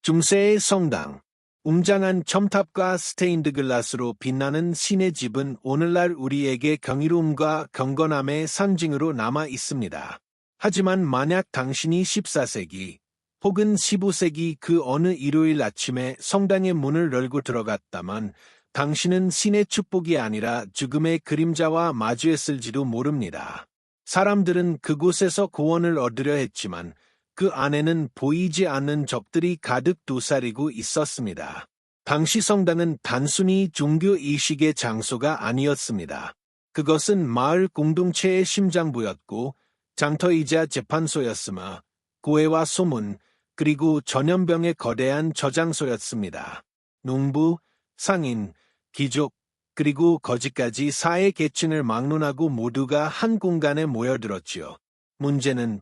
중세의 성당. 웅장한 첨탑과 스테인드 글라스로 빛나는 신의 집은 오늘날 우리에게 경이로움과 경건함의 상징으로 남아 있습니다. 하지만 만약 당신이 14세기 혹은 15세기 그 어느 일요일 아침에 성당의 문을 열고 들어갔다면 당신은 신의 축복이 아니라 죽음의 그림자와 마주했을지도 모릅니다. 사람들은 그곳에서 구원을 얻으려 했지만 그 안에는 보이지 않는 적들이 가득 도사리고 있었습니다. 당시 성당은 단순히 종교 이식의 장소가 아니었습니다. 그것은 마을 공동체의 심장부였고 장터이자 재판소였으며 고해와 소문 그리고 전염병의 거대한 저장소였습니다. 농부, 상인, 귀족, 그리고 거지까지 사회 계층을 막론하고 모두가 한 공간에 모여들었지요. 문제는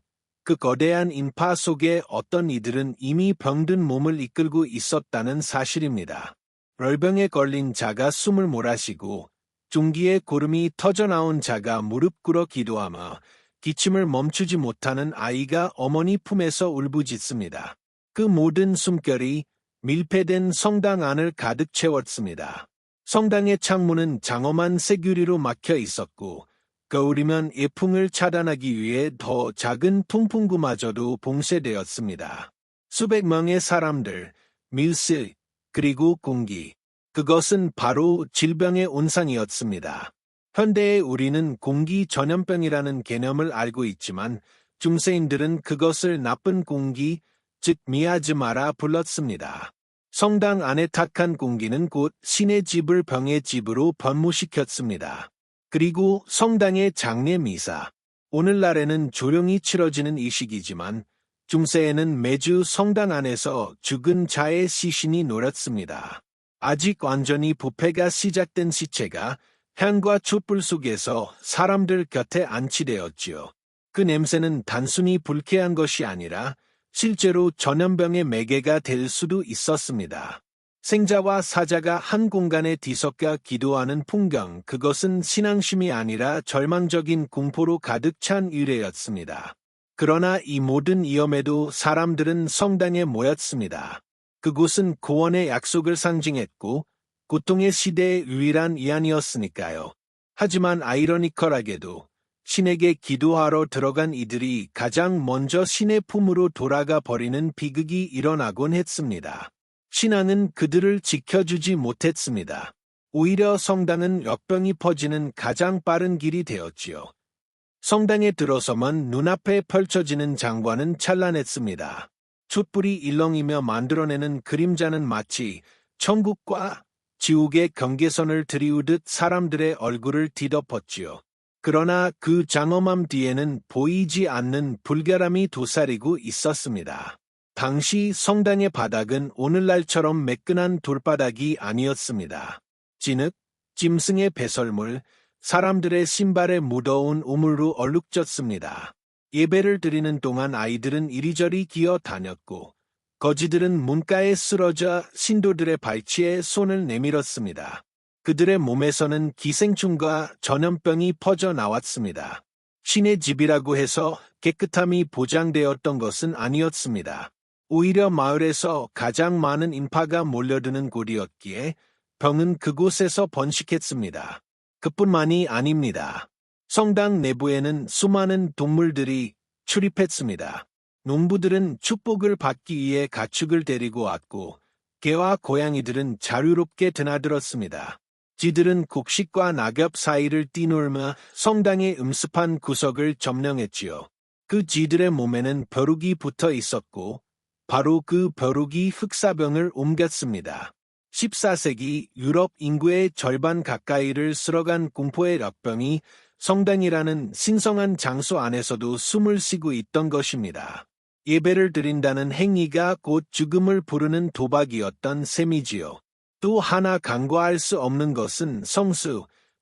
그 거대한 인파 속에 어떤 이들은 이미 병든 몸을 이끌고 있었다는 사실입니다. 열병에 걸린 자가 숨을 몰아쉬고 중기에 고름이 터져나온 자가 무릎 꿇어 기도하며 기침을 멈추지 못하는 아이가 어머니 품에서 울부짖습니다. 그 모든 숨결이 밀폐된 성당 안을 가득 채웠습니다. 성당의 창문은 장엄한 쇠규리로 막혀 있었고 겨울이면 예풍을 차단하기 위해 더 작은 통풍구마저도 봉쇄되었습니다. 수백 명의 사람들, 밀실, 그리고 공기. 그것은 바로 질병의 온상이었습니다. 현대의 우리는 공기 전염병이라는 개념을 알고 있지만 중세인들은 그것을 나쁜 공기, 즉 미아즈마라 불렀습니다. 성당 안에 탁한 공기는 곧 신의 집을 병의 집으로 변모시켰습니다. 그리고 성당의 장례 미사. 오늘날에는 조용히 치러지는 이 시기지만 중세에는 매주 성당 안에서 죽은 자의 시신이 노렸습니다. 아직 완전히 부패가 시작된 시체가 향과 촛불 속에서 사람들 곁에 안치되었지요. 그 냄새는 단순히 불쾌한 것이 아니라 실제로 전염병의 매개가 될 수도 있었습니다. 생자와 사자가 한 공간에 뒤섞여 기도하는 풍경, 그것은 신앙심이 아니라 절망적인 공포로 가득 찬 유래였습니다. 그러나 이 모든 위험에도 사람들은 성당에 모였습니다. 그곳은 구원의 약속을 상징했고 고통의 시대의 유일한 위안이었으니까요. 하지만 아이러니컬하게도 신에게 기도하러 들어간 이들이 가장 먼저 신의 품으로 돌아가 버리는 비극이 일어나곤 했습니다. 신앙은 그들을 지켜주지 못했습니다. 오히려 성당은 역병이 퍼지는 가장 빠른 길이 되었지요. 성당에 들어서만 눈앞에 펼쳐지는 장관은 찬란했습니다. 촛불이 일렁이며 만들어내는 그림자는 마치 천국과 지옥의 경계선을 들이우듯 사람들의 얼굴을 뒤덮었지요. 그러나 그 장엄함 뒤에는 보이지 않는 불결함이 도사리고 있었습니다. 당시 성당의 바닥은 오늘날처럼 매끈한 돌바닥이 아니었습니다. 진흙, 짐승의 배설물, 사람들의 신발에 묻어온 우물로 얼룩졌습니다. 예배를 드리는 동안 아이들은 이리저리 기어 다녔고 거지들은 문가에 쓰러져 신도들의 발치에 손을 내밀었습니다. 그들의 몸에서는 기생충과 전염병이 퍼져 나왔습니다. 신의 집이라고 해서 깨끗함이 보장되었던 것은 아니었습니다. 오히려 마을에서 가장 많은 인파가 몰려드는 곳이었기에 병은 그곳에서 번식했습니다. 그뿐만이 아닙니다. 성당 내부에는 수많은 동물들이 출입했습니다. 농부들은 축복을 받기 위해 가축을 데리고 왔고 개와 고양이들은 자유롭게 드나들었습니다. 쥐들은 곡식과 낙엽 사이를 뛰놀며 성당의 음습한 구석을 점령했지요. 그 쥐들의 몸에는 벼룩이 붙어 있었고 바로 그 벼룩이 흑사병을 옮겼습니다. 14세기 유럽 인구의 절반 가까이를 쓸어간 공포의 역병이 성당이라는 신성한 장소 안에서도 숨을 쉬고 있던 것입니다. 예배를 드린다는 행위가 곧 죽음을 부르는 도박이었던 셈이지요. 또 하나 간과할 수 없는 것은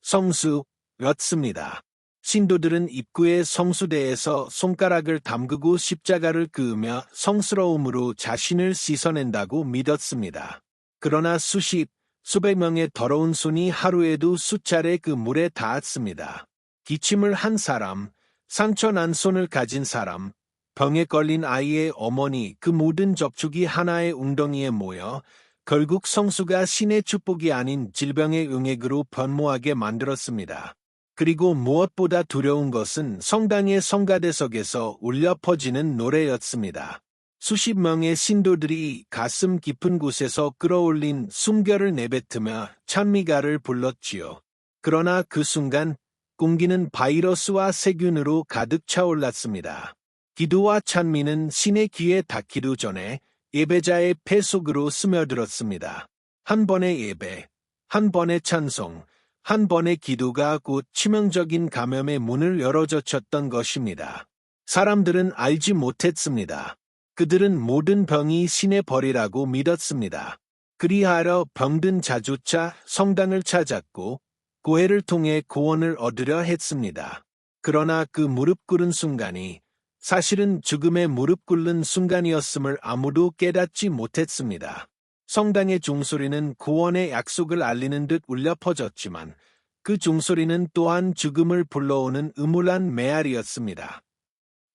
성수였습니다. 신도들은 입구의 성수대에서 손가락을 담그고 십자가를 그으며 성스러움으로 자신을 씻어낸다고 믿었습니다. 그러나 수백 명의 더러운 손이 하루에도 수차례 그 물에 닿았습니다. 기침을 한 사람, 상처난 손을 가진 사람, 병에 걸린 아이의 어머니, 그 모든 접촉이 하나의 웅덩이에 모여 결국 성수가 신의 축복이 아닌 질병의 응액으로 변모하게 만들었습니다. 그리고 무엇보다 두려운 것은 성당의 성가대석에서 울려 퍼지는 노래였습니다. 수십 명의 신도들이 가슴 깊은 곳에서 끌어올린 숨결을 내뱉으며 찬미가를 불렀지요. 그러나 그 순간 공기는 바이러스와 세균으로 가득 차올랐습니다. 기도와 찬미는 신의 귀에 닿기도 전에 예배자의 폐 속으로 스며들었습니다. 한 번의 예배, 한 번의 찬송, 한 번의 기도가 곧 치명적인 감염의 문을 열어젖혔던 것입니다. 사람들은 알지 못했습니다. 그들은 모든 병이 신의 벌이라고 믿었습니다. 그리하여 병든 자조차 성당을 찾았고 고해를 통해 구원을 얻으려 했습니다. 그러나 그 무릎 꿇은 순간이 사실은 죽음의 무릎 꿇는 순간이었음을 아무도 깨닫지 못했습니다. 성당의 종소리는 구원의 약속을 알리는 듯 울려 퍼졌지만 그 종소리는 또한 죽음을 불러오는 음울한 메아리였습니다.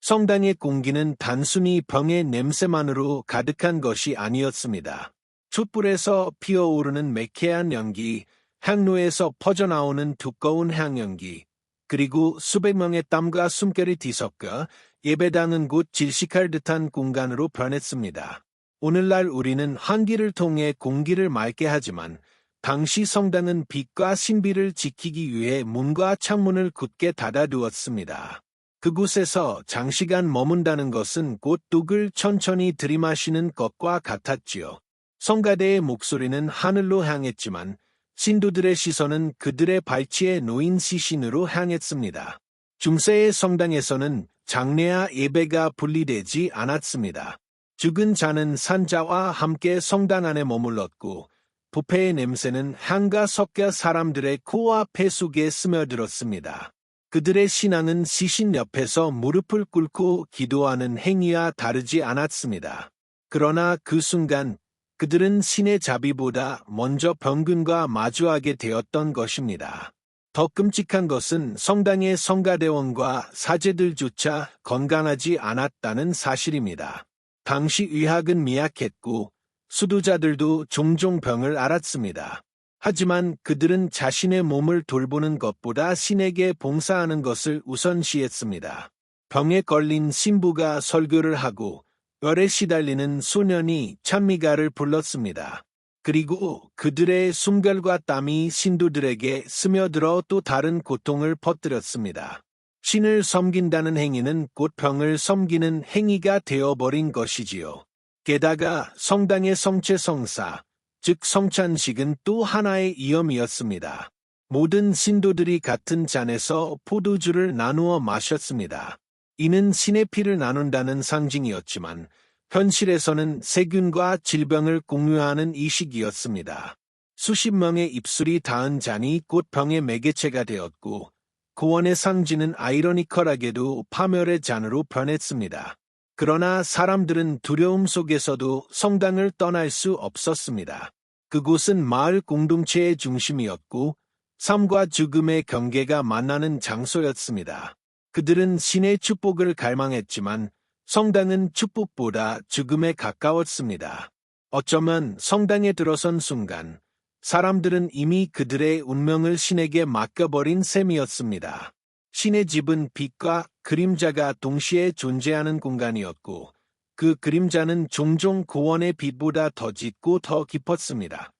성당의 공기는 단순히 병의 냄새만으로 가득한 것이 아니었습니다. 촛불에서 피어오르는 매캐한 연기, 향로에서 퍼져나오는 두꺼운 향연기, 그리고 수백 명의 땀과 숨결이 뒤섞여 예배당은 곧 질식할 듯한 공간으로 변했습니다. 오늘날 우리는 환기를 통해 공기를 맑게 하지만 당시 성당은 빛과 신비를 지키기 위해 문과 창문을 굳게 닫아두었습니다. 그곳에서 장시간 머문다는 것은 곧 독을 천천히 들이마시는 것과 같았지요. 성가대의 목소리는 하늘로 향했지만 신도들의 시선은 그들의 발치에 놓인 시신으로 향했습니다. 중세의 성당에서는 장례와 예배가 분리되지 않았습니다. 죽은 자는 산자와 함께 성당 안에 머물렀고 부패의 냄새는 향과 섞여 사람들의 코와 폐 속에 스며들었습니다. 그들의 신앙은 시신 옆에서 무릎을 꿇고 기도하는 행위와 다르지 않았습니다. 그러나 그 순간 그들은 신의 자비보다 먼저 병균과 마주하게 되었던 것입니다. 더 끔찍한 것은 성당의 성가대원과 사제들조차 건강하지 않았다는 사실입니다. 당시 의학은 미약했고 수도자들도 종종 병을 앓았습니다. 하지만 그들은 자신의 몸을 돌보는 것보다 신에게 봉사하는 것을 우선시했습니다. 병에 걸린 신부가 설교를 하고 열에 시달리는 소년이 찬미가를 불렀습니다. 그리고 그들의 숨결과 땀이 신도들에게 스며들어 또 다른 고통을 퍼뜨렸습니다. 신을 섬긴다는 행위는 곧 병을 섬기는 행위가 되어버린 것이지요. 게다가 성당의 성체성사, 즉 성찬식은 또 하나의 위험이었습니다. 모든 신도들이 같은 잔에서 포도주를 나누어 마셨습니다. 이는 신의 피를 나눈다는 상징이었지만 현실에서는 세균과 질병을 공유하는 이식이었습니다. 수십 명의 입술이 닿은 잔이 곧 병의 매개체가 되었고 구원의 상징은 아이러니컬하게도 파멸의 잔으로 변했습니다. 그러나 사람들은 두려움 속에서도 성당을 떠날 수 없었습니다. 그곳은 마을 공동체의 중심이었고 삶과 죽음의 경계가 만나는 장소였습니다. 그들은 신의 축복을 갈망했지만 성당은 축복보다 죽음에 가까웠습니다. 어쩌면 성당에 들어선 순간 사람들은 이미 그들의 운명을 신에게 맡겨버린 셈이었습니다. 신의 집은 빛과 그림자가 동시에 존재하는 공간이었고 그 그림자는 종종 구원의 빛보다 더 짙고 더 깊었습니다.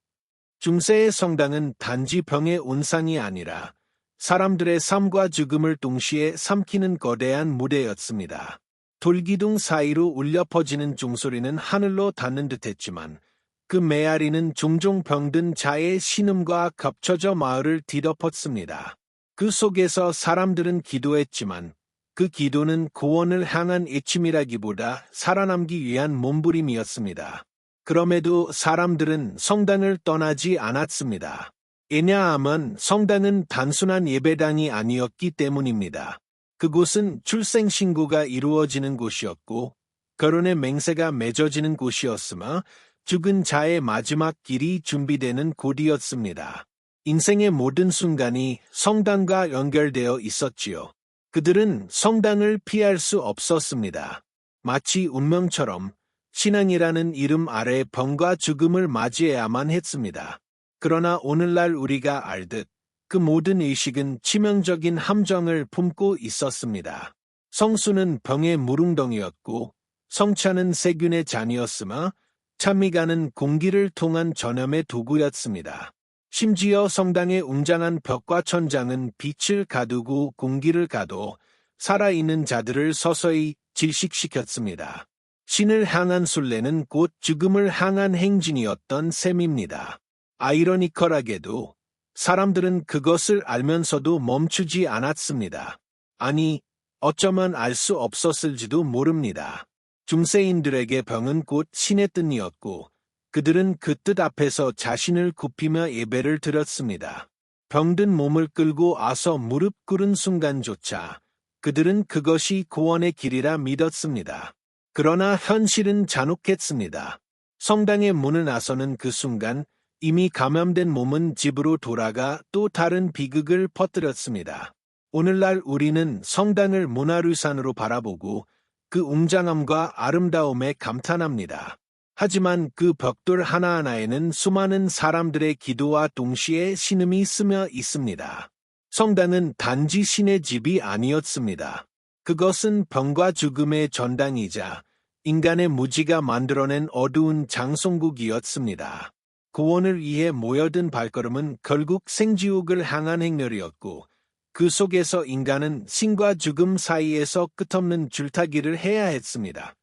중세의 성당은 단지 병의 온상이 아니라 사람들의 삶과 죽음을 동시에 삼키는 거대한 무대였습니다. 돌기둥 사이로 울려 퍼지는 종소리는 하늘로 닿는 듯했지만 그 메아리는 종종 병든 자의 신음과 겹쳐져 마을을 뒤덮었습니다. 그 속에서 사람들은 기도했지만 그 기도는 구원을 향한 애침이라기보다 살아남기 위한 몸부림이었습니다. 그럼에도 사람들은 성당을 떠나지 않았습니다. 왜냐하면 성당은 단순한 예배당이 아니었기 때문입니다. 그곳은 출생신고가 이루어지는 곳이었고 결혼의 맹세가 맺어지는 곳이었으며 죽은 자의 마지막 길이 준비되는 곳이었습니다. 인생의 모든 순간이 성당과 연결되어 있었지요. 그들은 성당을 피할 수 없었습니다. 마치 운명처럼 신앙이라는 이름 아래 병과 죽음을 맞이해야만 했습니다. 그러나 오늘날 우리가 알듯 그 모든 의식은 치명적인 함정을 품고 있었습니다. 성수는 병의 무릉덩이였고 성찬은 세균의 잔이었으며 찬미가는 공기를 통한 전염의 도구였습니다. 심지어 성당의 웅장한 벽과 천장은 빛을 가두고 공기를 가둬 살아있는 자들을 서서히 질식시켰습니다. 신을 향한 순례는 곧 죽음을 향한 행진이었던 셈입니다. 아이러니컬하게도 사람들은 그것을 알면서도 멈추지 않았습니다. 아니, 어쩌면 알 수 없었을지도 모릅니다. 중세인들에게 병은 곧 신의 뜻이었고 그들은 그 뜻 앞에서 자신을 굽히며 예배를 드렸습니다. 병든 몸을 끌고 와서 무릎 꿇은 순간조차 그들은 그것이 구원의 길이라 믿었습니다. 그러나 현실은 잔혹했습니다. 성당의 문을 나서는 그 순간 이미 감염된 몸은 집으로 돌아가 또 다른 비극을 퍼뜨렸습니다. 오늘날 우리는 성당을 문화유산으로 바라보고 그 웅장함과 아름다움에 감탄합니다. 하지만 그 벽돌 하나하나에는 수많은 사람들의 기도와 동시에 신음이 스며 있습니다. 성당은 단지 신의 집이 아니었습니다. 그것은 병과 죽음의 전당이자 인간의 무지가 만들어낸 어두운 장송국이었습니다. 구원을 위해 모여든 발걸음은 결국 생지옥을 향한 행렬이었고 그 속에서 인간은 신과 죽음 사이에서 끝없는 줄타기를 해야 했습니다.